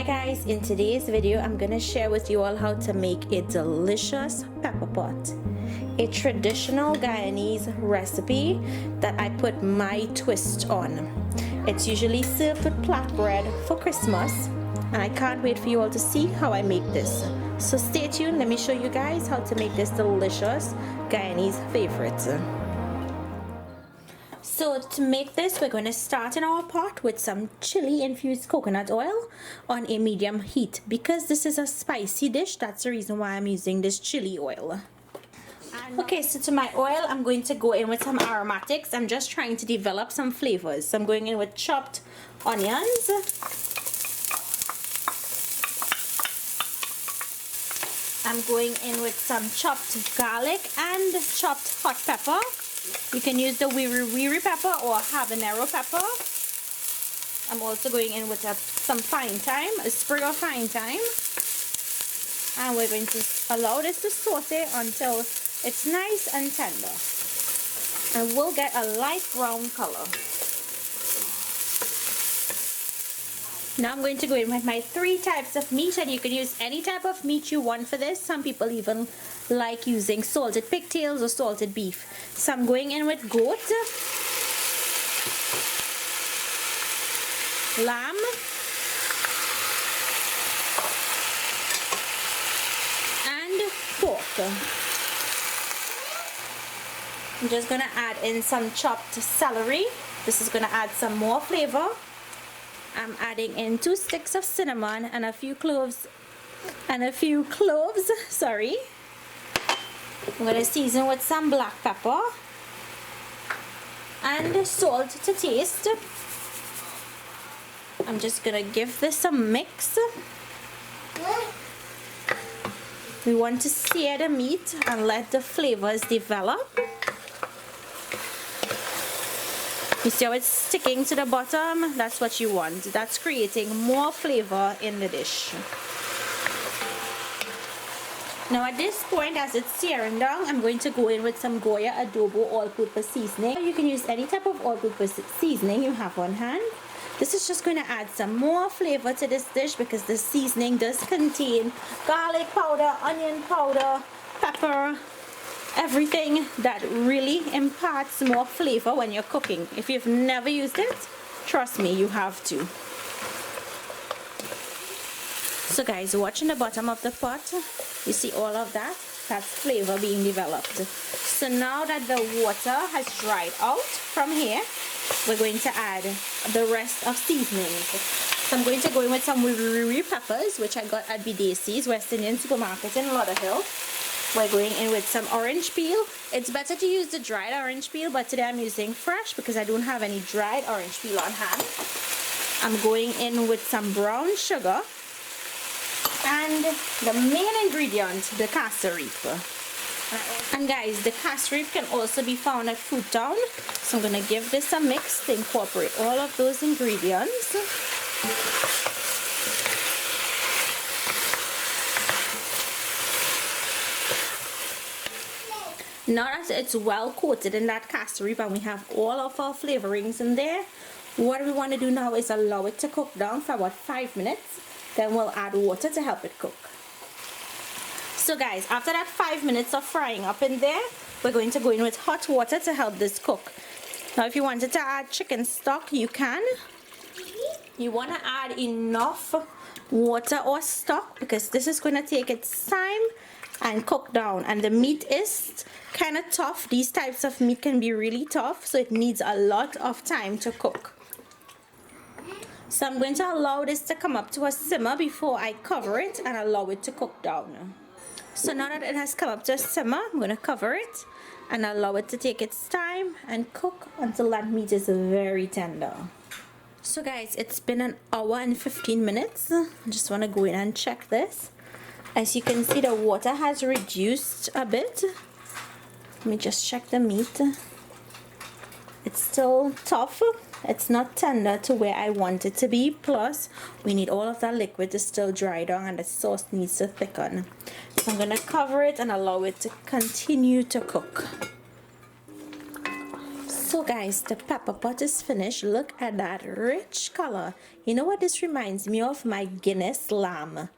guys, in today's video I'm gonna share with you all how to make a delicious pepper pot, a traditional Guyanese recipe that I put my twist on. It's usually served with flatbread for Christmas, and I can't wait for you all to see how I make this. So stay tuned, let me show you guys how to make this delicious Guyanese favorite. So to make this, we're going to start in our pot with some chili infused coconut oil on a medium heat. Because this is a spicy dish, that's the reason why I'm using this chili oil. Okay, so to my oil, I'm going to go in with some aromatics. I'm just trying to develop some flavors. So I'm going in with chopped onions. I'm going in with some chopped garlic and chopped hot pepper. You can use the wiri pepper or habanero pepper. I'm also going in with some fine thyme, a sprig of fine thyme. And we're going to allow this to saute until it's nice and tender. And we'll get a light brown color. Now I'm going to go in with my 3 types of meat, and you can use any type of meat you want for this. Some people even like using salted pigtails or salted beef. So I'm going in with goat, lamb, and pork. I'm just going to add in some chopped celery. This is going to add some more flavor. I'm adding in 2 sticks of cinnamon and a few cloves, sorry. I'm going to season with some black pepper and salt to taste. I'm just going to give this a mix. We want to sear the meat and let the flavors develop. You see how it's sticking to the bottom? That's what you want. That's creating more flavor in the dish. Now at this point, as it's searing down, I'm going to go in with some Goya adobo all-purpose seasoning. You can use any type of all-purpose seasoning you have on hand. This is just going to add some more flavor to this dish because the seasoning does contain garlic powder, onion powder, pepper, everything that really imparts more flavor when you're cooking. If you've never used it, trust me, you have to. So guys, watching the bottom of the pot, you see all of that? That's flavor being developed. So now that the water has dried out from here, we're going to add the rest of seasonings. So I'm going to go in with some wiri peppers, which I got at Davie's West Indian Supermarket in Lauderhill. We're going in with some orange peel. It's better to use the dried orange peel, but today I'm using fresh because I don't have any dried orange peel on hand. I'm going in with some brown sugar and the main ingredient, the cassareep. And guys, the cassareep can also be found at Food Town. So I'm going to give this a mix to incorporate all of those ingredients. Now that it's well coated in that cassareep and we have all of our flavorings in there, what we want to do now is allow it to cook down for about 5 minutes. Then we'll add water to help it cook. So guys, after that 5 minutes of frying up in there, we're going to go in with hot water to help this cook. Now if you wanted to add chicken stock, you can. You want to add enough water or stock because this is going to take its time and cook down, and the meat is kind of tough. These types of meat can be really tough, so it needs a lot of time to cook. So I'm going to allow this to come up to a simmer before I cover it and allow it to cook down. So now that it has come up to a simmer, I'm going to cover it and allow it to take its time and cook until that meat is very tender. So guys, it's been 1 hour and 15 minutes. I just want to go in and check this. As you can see, the water has reduced a bit. Let me just check the meat. It's still tough. It's not tender to where I want it to be. Plus, we need all of that liquid to still dry down and the sauce needs to thicken. So I'm going to cover it and allow it to continue to cook. So So guys, the pepper pot is finished. Look at that rich color. You know what this reminds me of? My Guinness lamb.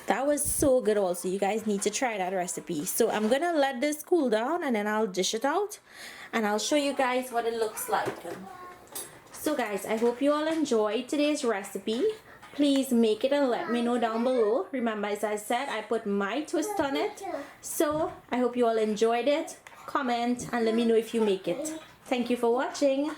That was so good also. You guys need to try that recipe. So I'm gonna let this cool down and then I'll dish it out and I'll show you guys what it looks like. So guys, I hope you all enjoyed today's recipe. Please make it and let me know down below. Remember, as I said, I put my twist on it. So I hope you all enjoyed it. Comment and let me know if you make it. Thank you for watching.